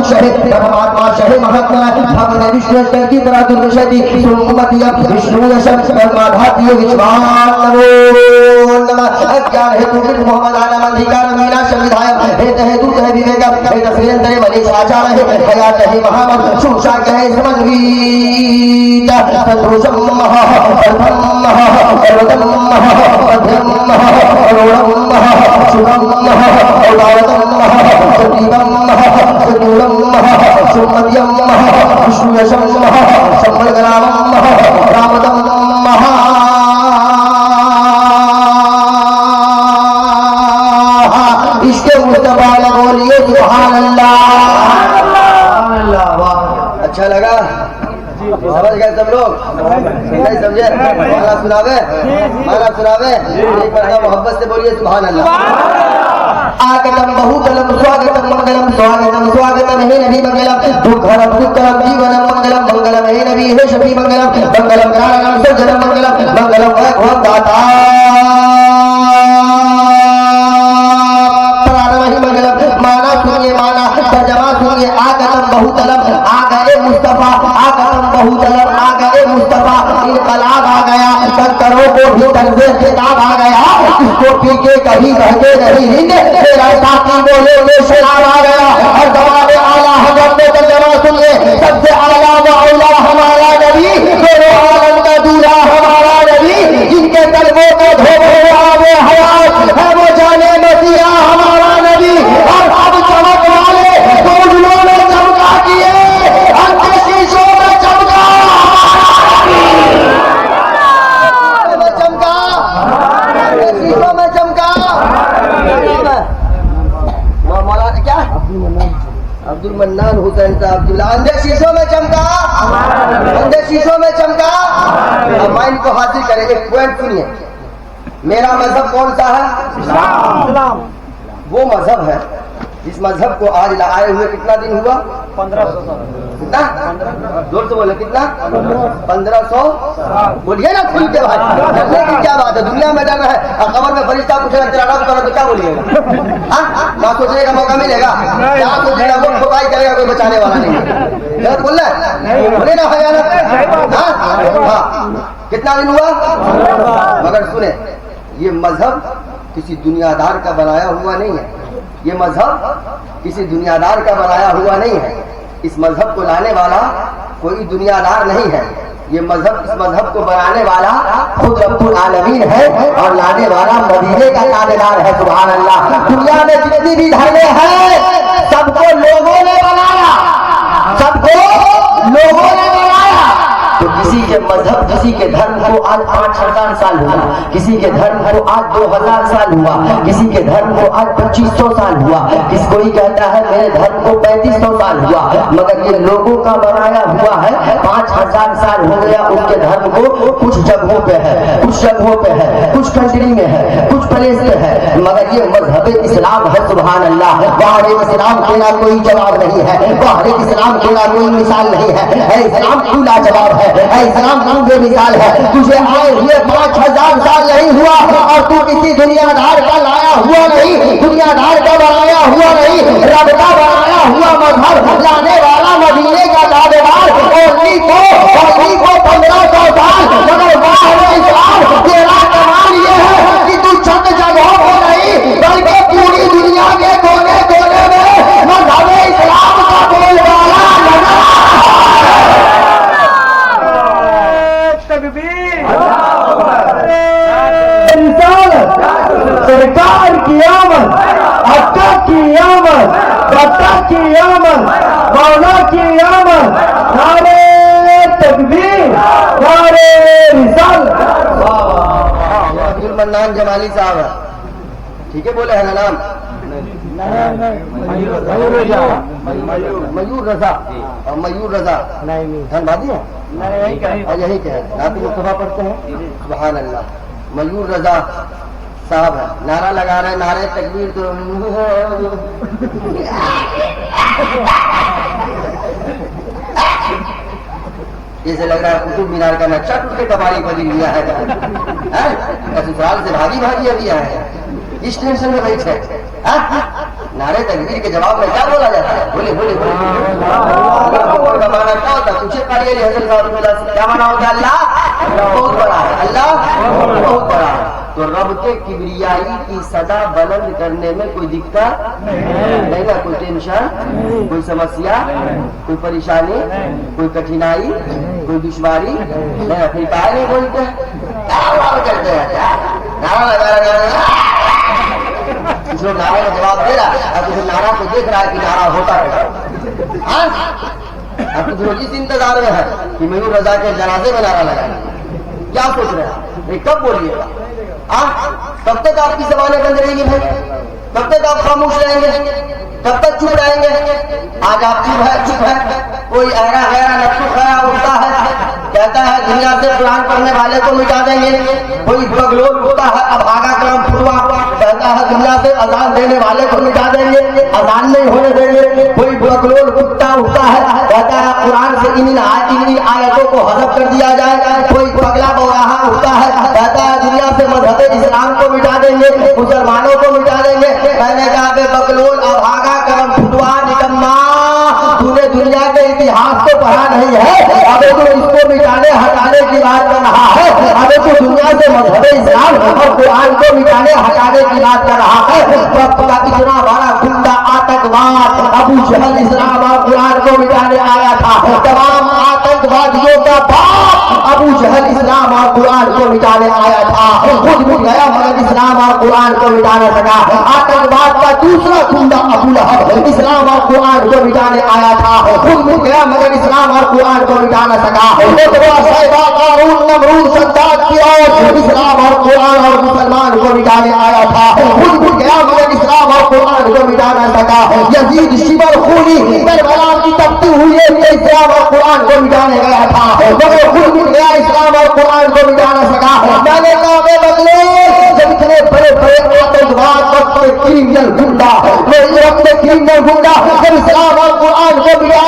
शहे परमात्मा शहे महात्मा भगवान विष्णु की तरह दुर्विषति सुमतिया विष्णु यशम परमाधातीय विश्वान नमः अज्ञान हेतु मोहम्मद आलम अधिकार मीना संविधाय हेत हेतु है विवेक हेत श्रीयंतरे मनीष आचार है हयात है महामत सुषा है समन्वित संतोषम महा परम महा पर्वतम महा मध्यम महा अरुणम महा शुभम महा औदावतम महा सतीवम महा सदूरम महा सुमध्यम महा विष्णु यशम महा संबलग्रामम महा रामदम महा इसके मुस्तफा बोलिए सुभान अल्लाह। अच्छा लगा? समझ गए सब लोग? नहीं समझे? माला सुनावे? माला सुनावे? एक बार मोहब्बत से बोलिए सुभान अल्लाह। आगतम बहुतलम स्वागतम मंगलम स्वागतम स्वागतम हे नबी मंगलम दुःखरम दुःखरम जीवनम मंगलम मंगलम हे नबी हे शफी मंगलम मंगलम कारणम सज्जनम मंगलम मंगलम वैभवम दाता बहुतलम आ गए मुस्तफा आगतम बहुतलम आ गए मुस्तफा इनकलाब आ गया संतरों को भी तंज़े खिताब आ गया इसको पी के कहीं बहते नहीं हिंद तेरा साथी बोले में शराब आ गया और दवाने आला हजरत ने तर्जमा सुनिए सबसे आला व औला हमारा नबी दोनों आलम का दूल्हा हमारा नबी जिनके कल्बों को धोखे आवे हयात है वो जाने मसीहा हमारा नबी और अब चमक वाले गोलुओं में चमका किए अंत शीशों में चमका शीशों में चमका मौलाना क्या अब्दुल मन्नान हुसैन साहब अंधे शीशों में चमका अंधे शीशों में चमका। अब माइंड को हासिल करें एक पॉइंट सुनिए मेरा मजहब कौन सा है? इस्लाम। वो मजहब है इस मजहब को आज लाए हुए कितना दिन हुआ? 1500 साल। कितना? जोर से बोले कितना? 1500। बोलिए ना खुल के बात डरने की क्या बात है? दुनिया में डर है और कमर में फरिश्ता पूछेगा तेरा रब करो तो क्या बोलिएगा? क्या सोचने का मौका मिलेगा? क्या सोचेगा? वो खुदाई करेगा कोई बचाने वाला नहीं गलत बोल रहे बोले ना भैया। कितना दिन हुआ? मगर सुने ये मजहब किसी दुनियादार का बनाया हुआ नहीं है। ये मजहब किसी दुनियादार का बनाया हुआ नहीं है। इस मजहब को लाने वाला कोई दुनियादार नहीं है। ये मजहब इस मजहब को बनाने वाला खुद रब्बुल आलमीन है और लाने वाला मदीने का ताबेदार है। सुभान अल्लाह। दुनिया में जितनी भी धर्में हैं सबको लोगों ने बनाया सबको लोगों ने बनाया। तो किसी के मजहब किसी के धर्म को आज 5000 साल हुआ किसी के धर्म को आज 2000 साल हुआ किसी के धर्म को आज 2500 साल हुआ किस कोई कहता है मेरे धर्म को 3500 साल हुआ मगर ये लोगों का बनाया हुआ है। 5000 साल हो गया उनके धर्म को कुछ जगहों पे है कुछ जगहों पे है कुछ कंट्री में है कुछ प्लेस पे है मगर ये मजहब इस्लाम है। सुभान अल्लाह। वहाँ इस्लाम के ना कोई जवाब नहीं है वहाँ इस्लाम के ना कोई मिसाल नहीं है इस्लाम तू लाजवाब है इस्लाम तू बेमिसाल है। तुझे आए हुए 5000 साल नहीं हुआ और तू किसी दुनियादार का लाया हुआ नहीं दुनियादार का बनाया हुआ नहीं रब का बनाया हुआ मजहब लाने वाला मदीने का दावेदार ओढ़नी को 1500 साल मगर इस्लाम तेरा कमाल ये है कि तू चंद जगहों को नहीं बल्कि पूरी दुनिया के कोने कोने में मजहब इस्लाम का बोलबाला लगा। सरकार की आमद अक्का की आमद बट्टा की आमद मौला की आमद नारे तकबीर नारे रिसालत। अब्दुल मन्नान जमाली साहब है ठीक है बोले है ना नाम? मयूर रजा और मयूर रजा धनबादी है यही के है नाती मुस्तफा पढ़ते हैं। सुभान अल्लाह। मयूर रजा साहब है नारा लगा रहे नारे तकबीर तो जैसे लग रहा है कुतुब मीनार का नक्शा टूट के कबाड़ी बदल लिया है ससुराल से भागी भागी अभी आए इस टेंशन में बैठे नारे तकबीर के जवाब में क्या बोला जाता है? बोले बोले बोले का माना क्या होता है? पूछे कारिए हजरत साहब से क्या माना होता है? अल्लाह बहुत बड़ा है, अल्लाह बहुत बड़ा है। तो रब के किबरियाई की सदा बुलंद करने में कोई दिक्कत नहीं ना, कोई टेंशन, कोई समस्या, कोई परेशानी, कोई कठिनाई, कोई दुश्वारी नहीं। फिर काहे नहीं बोलते करते हैं? नारा लगा रहा, कुछ लोग नारा का जवाब दे रहा और कुछ नारा को देख रहा है कि नारा होता है। अब कुछ लोग इस इंतजार में है कि मयूर रजा के जनाजे में नारा लगाएंगे। क्या सोच रहे हैं? कब बोलिएगा? कब तक आपकी जबानें बंद रहेंगी भाई? कब तक आप खामोश रहेंगे? कब तक चुप रहेंगे? आज आप चुप है, कोई ऐरा गैरा नफ्सु खैरा उठता है, कहता है दुनिया से कुरान पढ़ने वाले को मिटा देंगे। कोई बगलोल उठता है, अब आगा कलम फुटवा, कहता है दुनिया से अजान देने वाले को मिटा देंगे, अजान नहीं होने देंगे। कोई बगलोल कुत्ता उठता है, कहता है कुरान से इन आयतों को हजफ कर दिया जाए। कोई पगला बौराहा उठता है, कहता है दुनिया से मजहब इस्लाम को मिटा देंगे, मुसलमानों को मिटा देंगे। मैंने कहा बे बगलोल अब आगा कलम फुटवा निकम्मा, तूने दुनिया के इतिहास को पढ़ा नहीं है, अबे तो इसको मिटाने हटाने की बात कर रहा है। अबे तो दुनिया से मजहब इस्लाम और कुरान को मिटाने हटाने की बात कर रहा है। रब का इतना बड़ा गुंडा आतंकवाद अबू जहल इस्लाम और कुरान को मिटाने आया था। तमाम आतंकवादियों का बाप अबू जहल इस्लाम और कुरान को मिटाने आया था। खुद मिट गया मगर इस्लाम और कुरान को मिटा न सका। आतंकवाद का दूसरा गुंडा अबू लहब इस्लाम और कुरान को मिटाने आया था। खुद मिट गया मगर इस्लाम और कुरान को मिटा न सका। इस्लाम और कुरान और मुसलमान को मिटाने आया था। खुद मिट गया मगर इस्लाम और कुरान को मिटा न सका। यजीद शिबर खूनी करबला की तपती हुई इस्लाम और कुरान को मिटाने गया था, मगर खुद मिट गया, इस्लाम और कुरान को मिटा न सका। मैंने कहा बदले जब इतने बड़े बड़े आतंकवाद क्रिमिनल गुंडा क्रिमिनल गुंडा जब इस्लाम और कुरान को मिटा